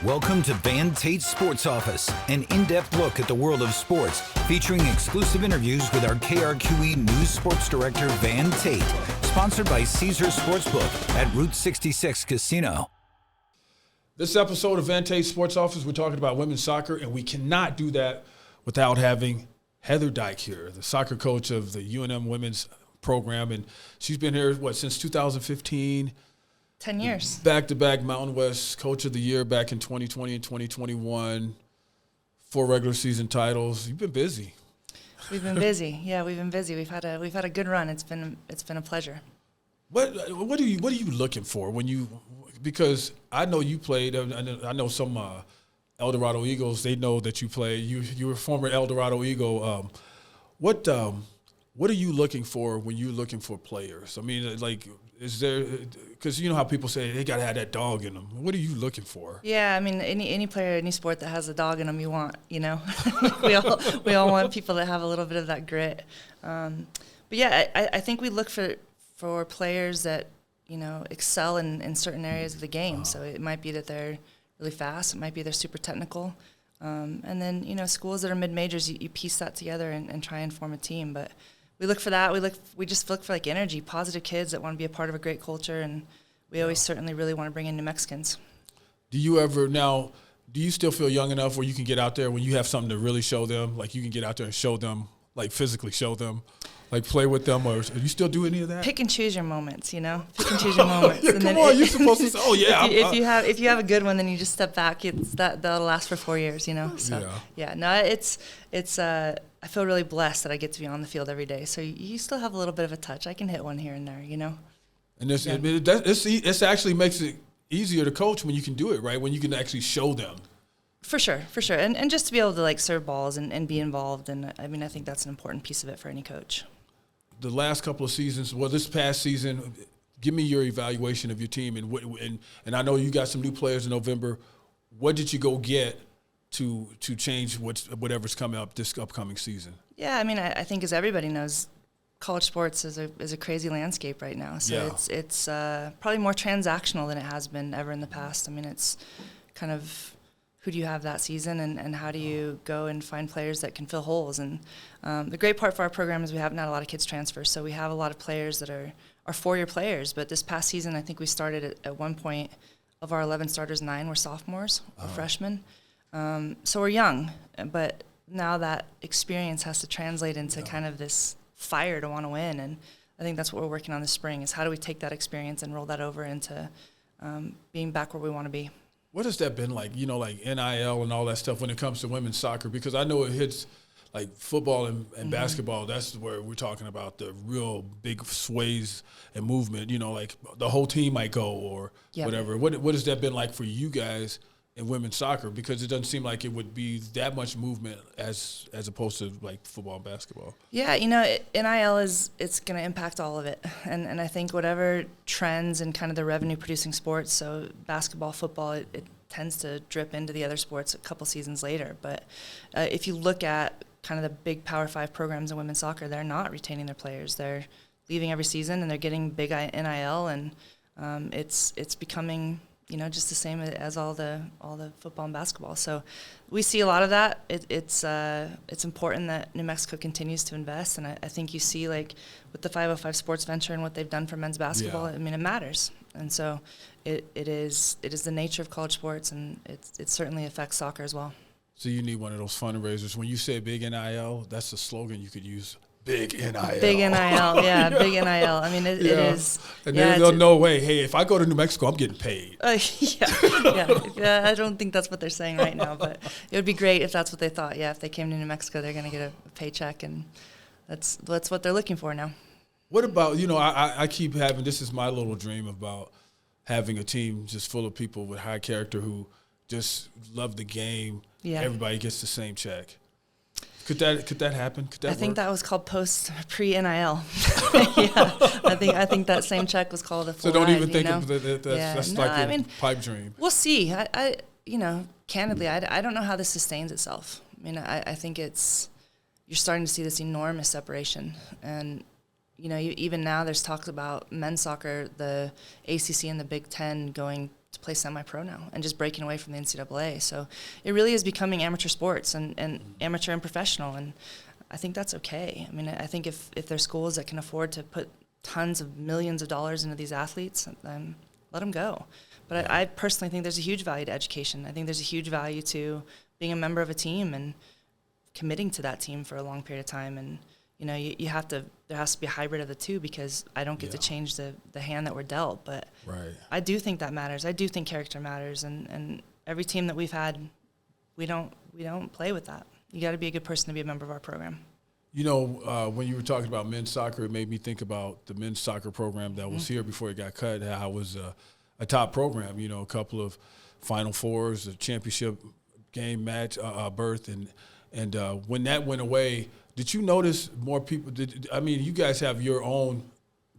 Welcome to Van Tate's Sports Office, an in-depth look at the world of sports, featuring exclusive interviews with our KRQE News Sports Director, Van Tate, sponsored by Caesars Sportsbook at Route 66 Casino. This episode of Van Tate's Sports Office, we're talking about women's soccer, and we cannot do that without having Heather Dyche here, the soccer coach of the UNM women's program, and she's been here, since 2015? 10 years. Back-to-back Mountain West Coach of the Year back in 2020 and 2021. 4 regular season titles. You've been busy. We've been busy. Yeah, we've been busy. We've had a good run. It's been a pleasure. What are you looking for when you? Because I know you played. I know some El Dorado Eagles. They know that you play. You were a former El Dorado Eagle. What are you looking for when you're looking for players? I mean, is there, because you know how people say they got to have that dog in them. What are you looking for? Yeah, I mean, any player, any sport that has a dog in them, you want, we all want people that have a little bit of that grit. But yeah, I think we look for players that, excel in certain areas of the game. So it might be that they're really fast. It might be they're super technical. And then, schools that are mid-majors, you piece that together and try and form a team. But we look for that. We just look for energy, positive kids that want to be a part of a great culture, and we always certainly really want to bring in New Mexicans. Do you still feel young enough where you can get out there when you have something to really show them? Like you can get out there and show them, physically show them, play with them, or do you still do any of that? Pick and choose your moments, Pick and choose your moments. Yeah, come on, you're supposed to say, oh yeah. If you have a good one, then you just step back. That'll last for 4 years, So yeah, no, it's I feel really blessed that I get to be on the field every day. So you still have a little bit of a touch. I can hit one here and there, And it actually makes it easier to coach when you can do it, right? When you can actually show them. For sure. And just to be able to serve balls and be involved, and I mean I think that's an important piece of it for any coach. The last couple of seasons, this past season, give me your evaluation of your team, and I know you got some new players in November. What did you go get to change whatever's coming up this upcoming season? Yeah, I mean, I think as everybody knows, college sports is a crazy landscape right now. So yeah. it's probably more transactional than it has been ever in the past. I mean, it's kind of who do you have that season, and how do you go and find players that can fill holes. And the great part for our program is we haven't had a lot of kids transfer, so we have a lot of players that are 4-year players. But this past season, I think we started at one point, of our 11 starters, 9 were sophomores or freshmen. So we're young, but now that experience has to translate into kind of this fire to want to win. And I think that's what we're working on this spring, is how do we take that experience and roll that over into being back where we want to be. What has that been like, NIL and all that stuff when it comes to women's soccer? Because I know it hits football and basketball. That's where we're talking about the real big sways and movement. The whole team might go or whatever. What has that been like for you guys in women's soccer? Because it doesn't seem like it would be that much movement as opposed to football and basketball. Yeah, NIL it's going to impact all of it, and I think whatever trends in kind of the revenue producing sports, so basketball, football, it tends to drip into the other sports a couple seasons later. But if you look at kind of the big Power 5 programs in women's soccer, they're not retaining their players. They're leaving every season, and they're getting big NIL, and it's becoming just the same as all the football and basketball. So we see a lot of that. It's important that New Mexico continues to invest, and I think you see with the 505 Sports Venture and what they've done for men's basketball. Yeah. I mean, it matters, and so it is the nature of college sports, and it certainly affects soccer as well. So you need one of those fundraisers. When you say big NIL, that's a slogan you could use. Big NIL. Big NIL, yeah, big NIL. I mean, it is. And they'll know, hey, if I go to New Mexico, I'm getting paid. Yeah. I don't think that's what they're saying right now, but it would be great if that's what they thought. Yeah, if they came to New Mexico, they're going to get a paycheck, and that's what they're looking for now. What about, I keep having, this is my little dream about having a team just full of people with high character who just love the game. Yeah. Everybody gets the same check. Could that happen? I think that was called pre-NIL. Yeah, I think that same check was called a full. So don't even think of that's a pipe dream. We'll see. I candidly, I don't know how this sustains itself. I mean, I think you're starting to see this enormous separation, and even now there's talks about men's soccer, the ACC and the Big Ten going play semi-pro now and just breaking away from the NCAA. So it really is becoming amateur sports and amateur and professional, and I think that's okay. I mean, I think if there's schools that can afford to put tons of millions of dollars into these athletes, then let them go. But I personally think there's a huge value to education. I think there's a huge value to being a member of a team and committing to that team for a long period of time. And you know, you have to. There has to be a hybrid of the two, because I don't get to change the hand that we're dealt. But I do think that matters. I do think character matters. And every team that we've had, we don't play with that. You got to be a good person to be a member of our program. You know, when you were talking about men's soccer, it made me think about the men's soccer program that was here before it got cut. How it was a top program. You know, a couple of Final Fours, a championship game match berth, and when that went away. Did you notice more people? I mean, you guys have your own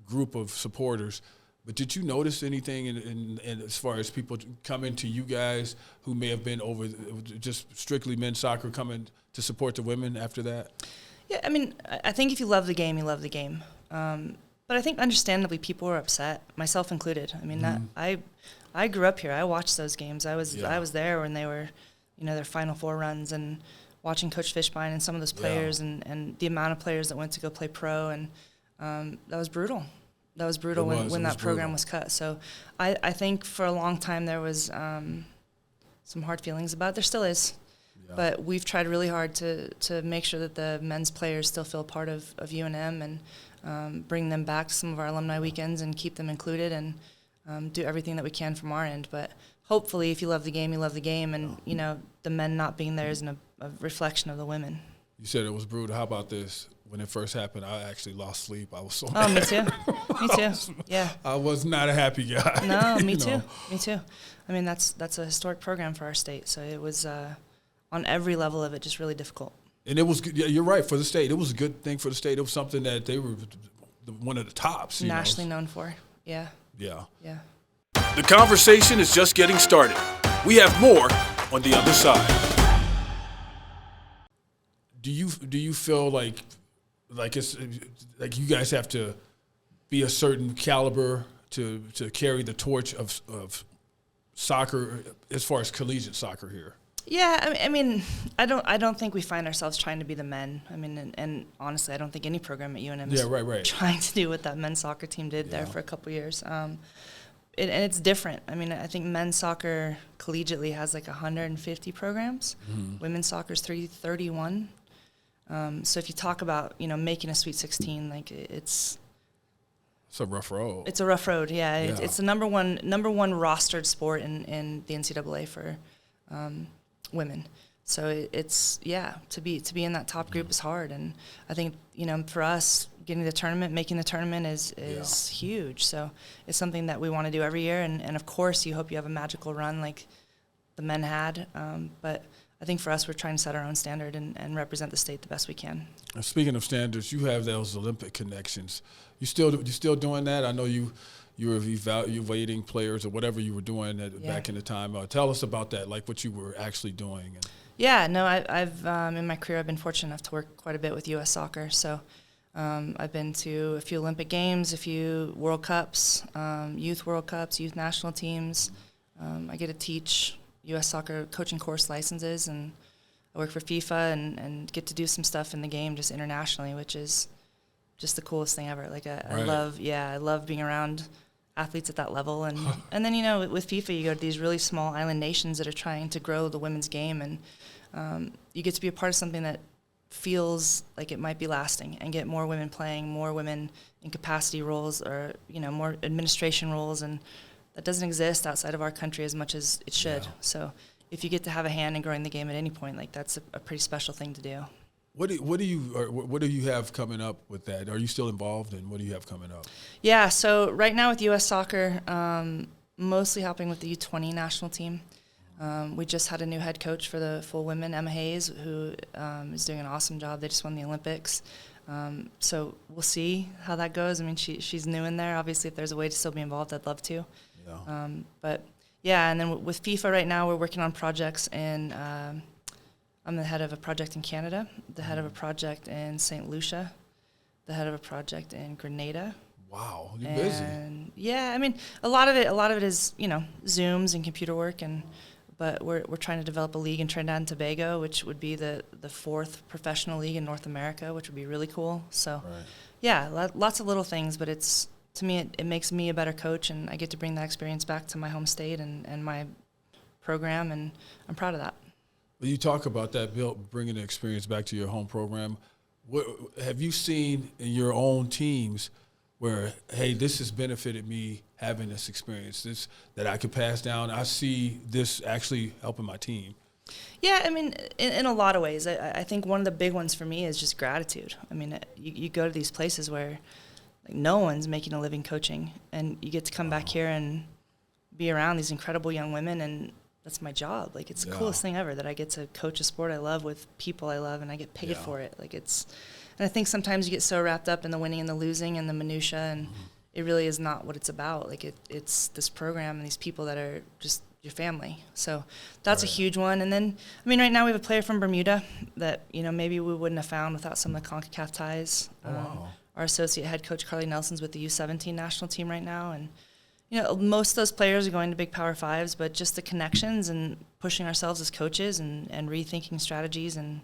group of supporters, but did you notice anything in as far as people coming to you guys who may have been over just strictly men's soccer coming to support the women after that? Yeah, I mean, I think if you love the game, you love the game. But I think understandably people were upset, myself included. I mean, I grew up here. I watched those games. I was there when they were, you know, their Final Four runs, and watching Coach Fishbein and some of those players and the amount of players that went to go play pro, and that was brutal. That was brutal when that program was cut. So I think for a long time there was some hard feelings about it. There still is. Yeah. But we've tried really hard to make sure that the men's players still feel part of UNM, and bring them back to some of our alumni weekends and keep them included, and do everything that we can from our end. But hopefully if you love the game, you love the game, and you know, the men not being there isn't a reflection of the women. You said it was brutal. How about this? When it first happened, I actually lost sleep. I was so mad. Me too. Me too. Yeah. I was not a happy guy. No, me too. Me too. I mean, that's a historic program for our state. So it was on every level of it just really difficult. And it was good. Yeah, you're right, for the state. It was a good thing for the state. It was something that they were one of the tops. Nationally known for. Yeah. Yeah. Yeah. The conversation is just getting started. We have more on the other side. Do you feel like it's like you guys have to be a certain caliber to carry the torch of soccer as far as collegiate soccer here? Yeah, I mean, I don't think we find ourselves trying to be the men. I mean, and honestly, I don't think any program at UNM is trying to do what that men's soccer team did there for a couple of years. And it's different. I mean, I think men's soccer collegiately has like 150 programs. Mm-hmm. Women's soccer is 331. So if you talk about, you know, making a Sweet 16, like it's a rough road. It's a rough road, yeah. It's the number one rostered sport in the NCAA for women. So it's to be in that top group is hard, and I think, you know, for us, making the tournament is huge. So it's something that we want to do every year, and of course you hope you have a magical run like the men had, but I think for us, we're trying to set our own standard and represent the state the best we can. Speaking of standards, you have those Olympic connections. You still doing that? I know you were evaluating players or whatever you were doing back in the time. Tell us about that, like what you were actually doing. Yeah, no, I've in my career I've been fortunate enough to work quite a bit with U.S. Soccer. So I've been to a few Olympic Games, a few World Cups, Youth World Cups, Youth National Teams. I get to teach U.S. Soccer coaching course licenses, and I work for FIFA and get to do some stuff in the game just internationally, which is just the coolest thing ever. Like I love being around athletes at that level, and then, you know, with FIFA you go to these really small island nations that are trying to grow the women's game, and you get to be a part of something that feels like it might be lasting and get more women playing, more women in capacity roles, or, you know, more administration roles, and that doesn't exist outside of our country as much as it should. Yeah. So if you get to have a hand in growing the game at any point, like that's a pretty special thing to do. What do you have coming up with that? Are you still involved, and what do you have coming up? Yeah, so right now with U.S. Soccer, mostly helping with the U20 national team. We just had a new head coach for the full women, Emma Hayes, who is doing an awesome job. They just won the Olympics. So we'll see how that goes. I mean, she's new in there. Obviously, if there's a way to still be involved, I'd love to. Yeah. But yeah, and then with FIFA right now, we're working on projects, and I'm the head of a project in Canada, the head of a project in St. Lucia, the head of a project in Grenada. Wow, you're busy. Yeah, I mean, a lot of it is, Zooms and computer work, but we're trying to develop a league in Trinidad and Tobago, which would be the fourth professional league in North America, which would be really cool. So, yeah, lots of little things, but to me, it makes me a better coach, and I get to bring that experience back to my home state and my program, and I'm proud of that. Well, you talk about that, Bill, bringing the experience back to your home program. What have you seen in your own teams where, hey, this has benefited me having this experience, this that I could pass down? I see this actually helping my team. Yeah, I mean, in a lot of ways. I think one of the big ones for me is just gratitude. I mean, you go to these places where no one's making a living coaching, and you get to come back here and be around these incredible young women, and that's my job. It's the coolest thing ever that I get to coach a sport I love with people I love, and I get paid for it. And I think sometimes you get so wrapped up in the winning and the losing and the minutia, and it really is not what it's about. It's this program and these people that are just your family. So that's a huge one. And then, I mean, right now we have a player from Bermuda that, maybe we wouldn't have found without some of the CONCACAF ties. Our associate head coach, Carly Nelson's with the U17 national team right now. And, most of those players are going to big Power Fives, but just the connections and pushing ourselves as coaches and rethinking strategies and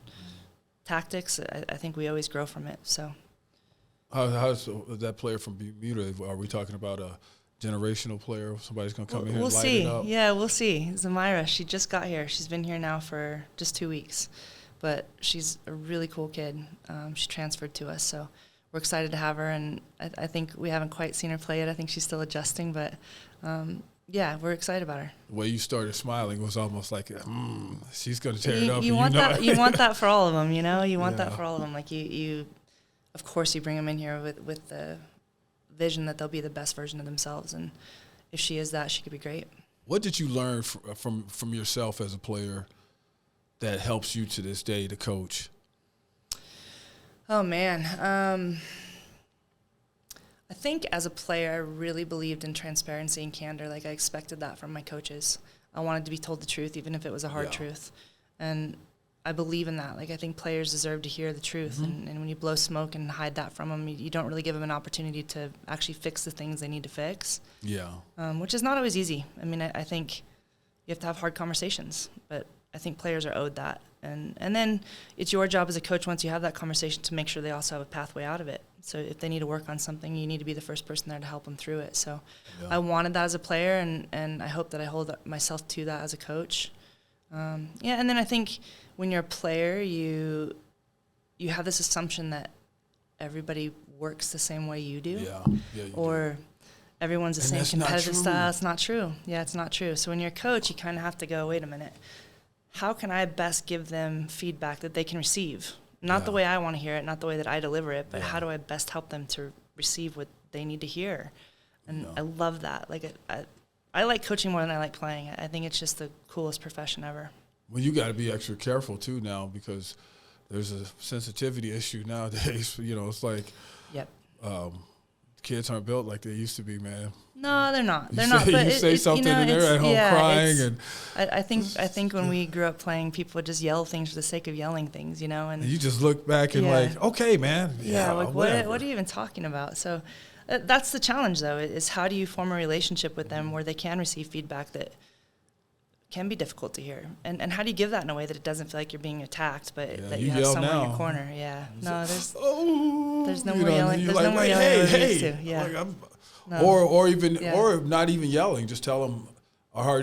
tactics, I think we always grow from it. So, how's that player from Bermuda? Are we talking about a generational player? Somebody's going to come in here and light it up? Yeah, we'll see. Zamira, she just got here. She's been here now for just 2 weeks, but she's a really cool kid. She transferred to us, so we're excited to have her, and I think we haven't quite seen her play yet. I think she's still adjusting, but yeah, we're excited about her. The way you started smiling was almost like, she's going to tear it up. You want that. You want that for all of them. You want that for all of them. You, of course, you bring them in here with the vision that they'll be the best version of themselves, and if she is that, she could be great. What did you learn from yourself as a player that helps you to this day to coach? Oh, man. I think as a player, I really believed in transparency and candor. I expected that from my coaches. I wanted to be told the truth, even if it was a hard truth. And I believe in that. I think players deserve to hear the truth. And when you blow smoke and hide that from them, you don't really give them an opportunity to actually fix the things they need to fix. Yeah. Which is not always easy. I mean, I think you have to have hard conversations, but I think players are owed that. And then it's your job as a coach, once you have that conversation, to make sure they also have a pathway out of it. So if they need to work on something, you need to be the first person there to help them through it. So I wanted that as a player, and I hope that I hold myself to that as a coach. And then I think when you're a player, you have this assumption that everybody works the same way you do. Or everyone's the same competitive style. It's not true. Yeah, it's not true. So when you're a coach, you kind of have to go, wait a minute, how can I best give them feedback that they can receive? Not the way I want to hear it, not the way that I deliver it, but how do I best help them to receive what they need to hear? And I love that. I like coaching more than I like playing. I think it's just the coolest profession ever. Well, you got to be extra careful, too, now, because there's a sensitivity issue nowadays. It's like kids aren't built like they used to be, man. No, they're not. They're not. But you say something and they're at home crying. And I think when we grew up playing, people would just yell things for the sake of yelling things, And you just look back and okay, man. What are you even talking about? So that's the challenge, though, is how do you form a relationship with them where they can receive feedback that can be difficult to hear, and how do you give that in a way that it doesn't feel like you're being attacked, but that you have someone in your corner? No, there's no more yelling. There's no more yelling. Hey. Or not even yelling. Just tell them,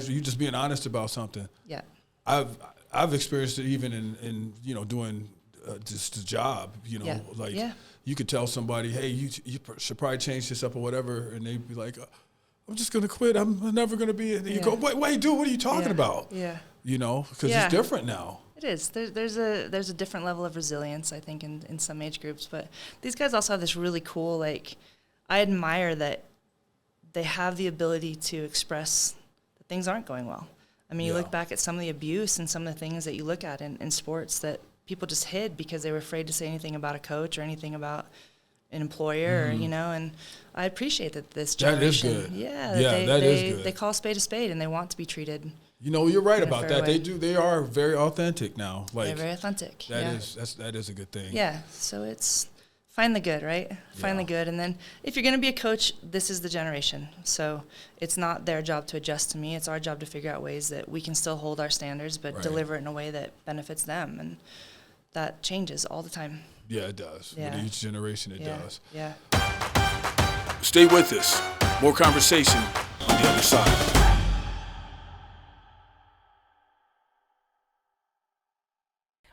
you just being honest about something. Yeah, I've experienced it even in doing just the job. You could tell somebody, hey, you should probably change this up or whatever, and they'd be like, I'm just going to quit. I'm never going to be. And you go, wait, dude, what are you talking about? Yeah. Because it's different now. It is. There's a different level of resilience, I think, in some age groups. But these guys also have this really cool, I admire that they have the ability to express that things aren't going well. I mean, you look back at some of the abuse and some of the things that you look at in sports that people just hid because they were afraid to say anything about a coach or anything about an employer, and I appreciate that this generation. That is good. That is good. They call a spade, and they want to be treated. You're right about that. Way. They are very authentic now. They're very authentic. That is a good thing. Yeah. So it's find the good, right? Find the good. And then if you're going to be a coach, this is the generation. So it's not their job to adjust to me. It's our job to figure out ways that we can still hold our standards, but deliver it in a way that benefits them. And that changes all the time. Yeah, it does. With each generation, it does. Yeah. Stay with us. More conversation on the other side.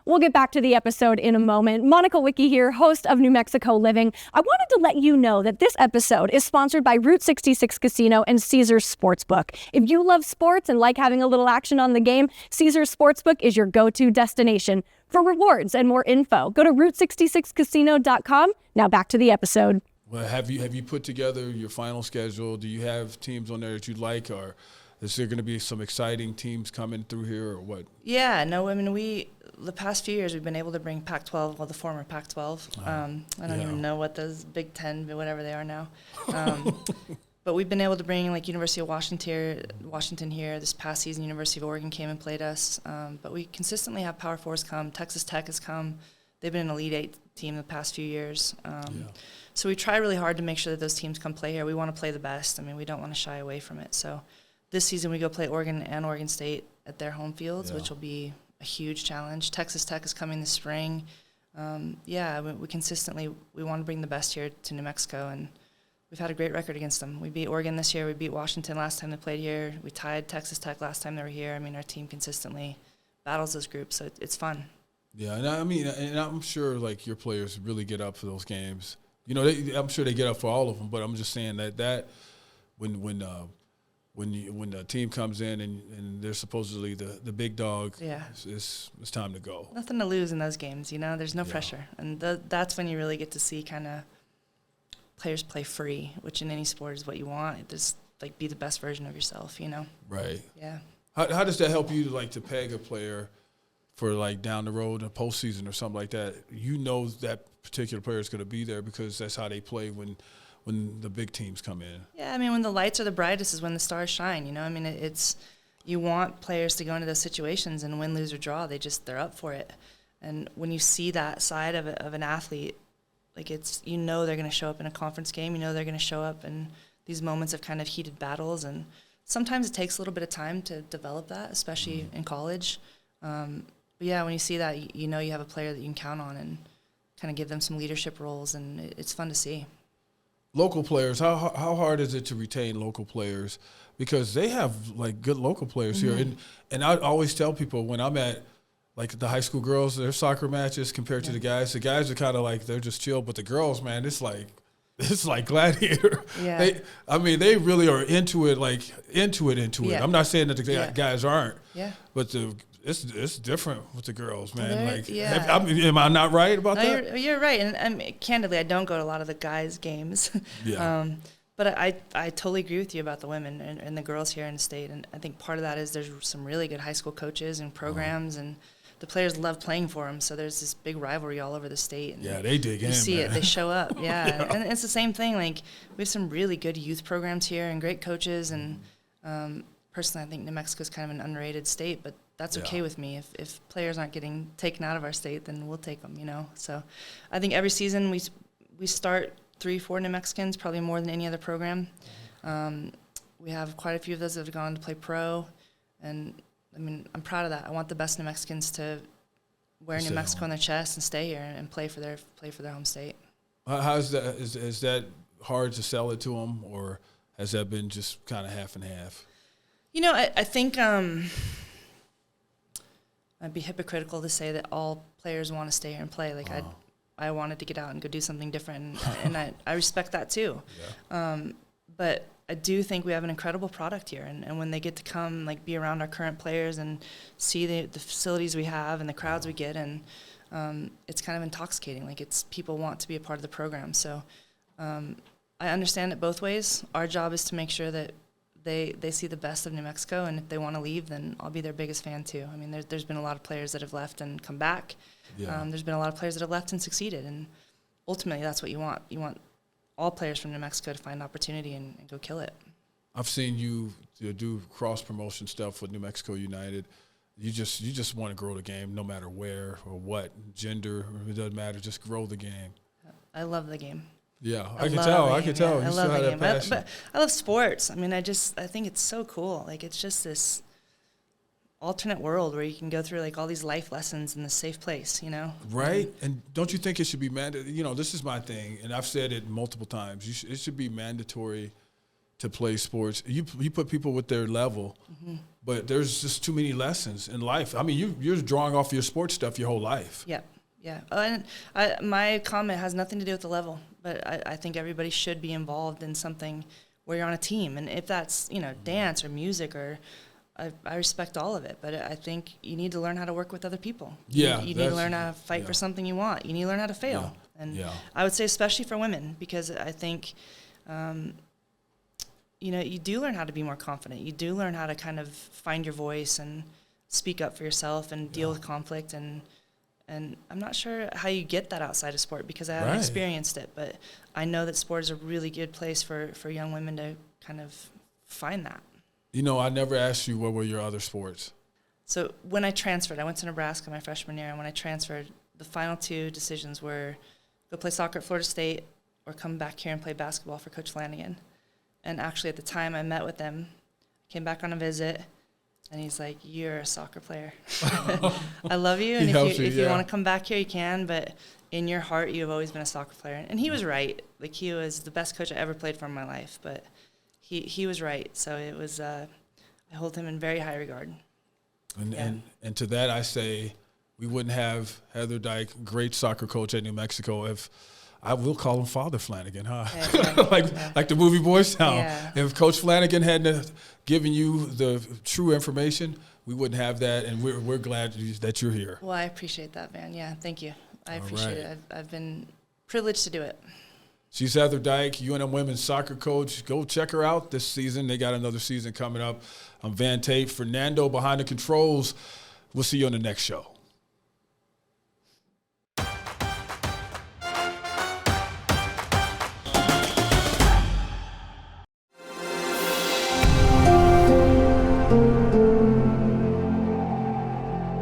We'll get back to the episode in a moment. Monica Wicki here, host of New Mexico Living. I wanted to let you know that this episode is sponsored by Route 66 Casino and Caesars Sportsbook. If you love sports and like having a little action on the game, Caesars Sportsbook is your go-to destination. For rewards and more info, go to Route66Casino.com. Now back to the episode. Well, have you put together your final schedule? Do you have teams on there that you like, or is there going to be some exciting teams coming through here, or what? Yeah, no, I mean, the past few years we've been able to bring Pac-12, well, the former Pac-12. I don't even know what those Big Ten, whatever they are now. But we've been able to bring like University of Washington here. This past season, University of Oregon came and played us. But we consistently have Power Fours come. Texas Tech has come. They've been an Elite Eight team the past few years. So we try really hard to make sure that those teams come play here. We want to play the best. I mean, we don't want to shy away from it. So this season we go play Oregon and Oregon State at their home fields, which will be a huge challenge. Texas Tech is coming this spring. We consistently, we want to bring the best here to New Mexico, and we've had a great record against them. We beat Oregon this year. We beat Washington last time they played here. We tied Texas Tech last time they were here. I mean, our team consistently battles those groups, so it's fun. Yeah, and I mean, and I'm sure like your players really get up for those games. You know, I'm sure they get up for all of them, but I'm just saying that when the team comes in and they're supposedly the big dog, it's time to go. Nothing to lose in those games, you know. There's no pressure, and that's when you really get to see kind of players play free, which in any sport is what you want. Just like be the best version of yourself, you know. Right. Yeah. How does that help you to peg a player for like down the road in a postseason or something like that? You know that particular player is going to be there because that's how they play when the big teams come in. Yeah, I mean, when the lights are the brightest is when the stars shine, you know? I mean, it's you want players to go into those situations and win, lose, or draw. They're up for it. And when you see that side of an athlete, like you know they're going to show up in a conference game. You know they're going to show up in these moments of kind of heated battles. And sometimes it takes a little bit of time to develop that, especially in college. But yeah, when you see that, you know you have a player that you can count on and kind of give them some leadership roles, and it's fun to see. Local players, how hard is it to retain local players? Because they have like good local players here, and I always tell people when I'm at like the high school girls, their soccer matches compared to the guys are kind of like they're just chill, but the girls, man, it's like Gladiator. Yeah. They really are into it. I'm not saying that the guys aren't. Yeah. But it's different with the girls, man. Am I not right about that? You're right. And candidly, I don't go to a lot of the guys' games. Yeah. But I totally agree with you about the women and the girls here in the state. And I think part of that is there's some really good high school coaches and programs, and the players love playing for them. So there's this big rivalry all over the state. And they dig in. You see man. it. They show up. Yeah. And it's the same thing. Like we have some really good youth programs here and great coaches. And personally, I think New Mexico is kind of an underrated state, but that's okay with me. If players aren't getting taken out of our state, then we'll take them, you know. So I think every season we start 3-4 New Mexicans, probably more than any other program. We have quite a few of those that have gone to play pro, and I mean, I'm proud of that. I want the best New Mexicans to wear New Mexico on their chest and stay here and play for their home state. How's that? Is that hard to sell it to them, or has that been just kind of half and half? You know, I think I'd be hypocritical to say that all players want to stay here and play. Like I wanted to get out and go do something different, and I respect that too. Yeah. But I do think we have an incredible product here, and when they get to come, like, be around our current players and see the facilities we have and the crowds we get, and it's kind of intoxicating. Like, people want to be a part of the program. So I understand it both ways. Our job is to make sure that they see the best of New Mexico, and if they want to leave, then I'll be their biggest fan too. I mean, there's been a lot of players that have left and come back. Yeah. There's been a lot of players that have left and succeeded, and ultimately that's what you want. You want all players from New Mexico to find opportunity and go kill it. I've seen you do cross-promotion stuff with New Mexico United. You just want to grow the game no matter where or what, gender, it doesn't matter, just grow the game. I love the game. Yeah, I can tell. I can tell. Yeah, You I still love have the that game. passion. But I love sports. I mean, I think it's so cool. Like, it's just this alternate world where you can go through like all these life lessons in this safe place, you know? Right? And don't you think it should be mandatory? You know, this is my thing, and I've said it multiple times. It should be mandatory to play sports. You put people with their level, but there's just too many lessons in life. I mean, you're drawing off your sports stuff your whole life. Yep. Yeah. And my comment has nothing to do with the level, but I think everybody should be involved in something where you're on a team. And if that's, you know, dance or music or I respect all of it, but I think you need to learn how to work with other people. Yeah. You need to learn how to fight for something you want. You need to learn how to fail. Yeah. And Yeah. I would say especially for women, because I think, you know, you do learn how to be more confident. You do learn how to kind of find your voice and speak up for yourself and deal with conflict. And I'm not sure how you get that outside of sport because I haven't experienced it, but I know that sport is a really good place for young women to kind of find that. You know, I never asked you what were your other sports. So when I transferred, I went to Nebraska my freshman year, and when I transferred, the final two decisions were go play soccer at Florida State or come back here and play basketball for Coach Flanagan. And actually at the time I met with him, came back on a visit, and he's like, "You're a soccer player. I love you, and if you want to come back here, you can, but in your heart, you have always been a soccer player." And he was right. Like, he was the best coach I ever played for in my life, but he was right. So it was I hold him in very high regard. And to that I say, we wouldn't have Heather Dyche, great soccer coach at New Mexico, if I will call him Father Flanagan, huh? Like the movie Boys Town. Yeah. If Coach Flanagan hadn't given you the true information, we wouldn't have that, and we're glad that you're here. Well, I appreciate that, man. Yeah, thank you. I appreciate right. it. I've been privileged to do it. She's Heather Dyche, UNM women's soccer coach. Go check her out this season. They got another season coming up. I'm Van Tate. Fernando behind the controls. We'll see you on the next show.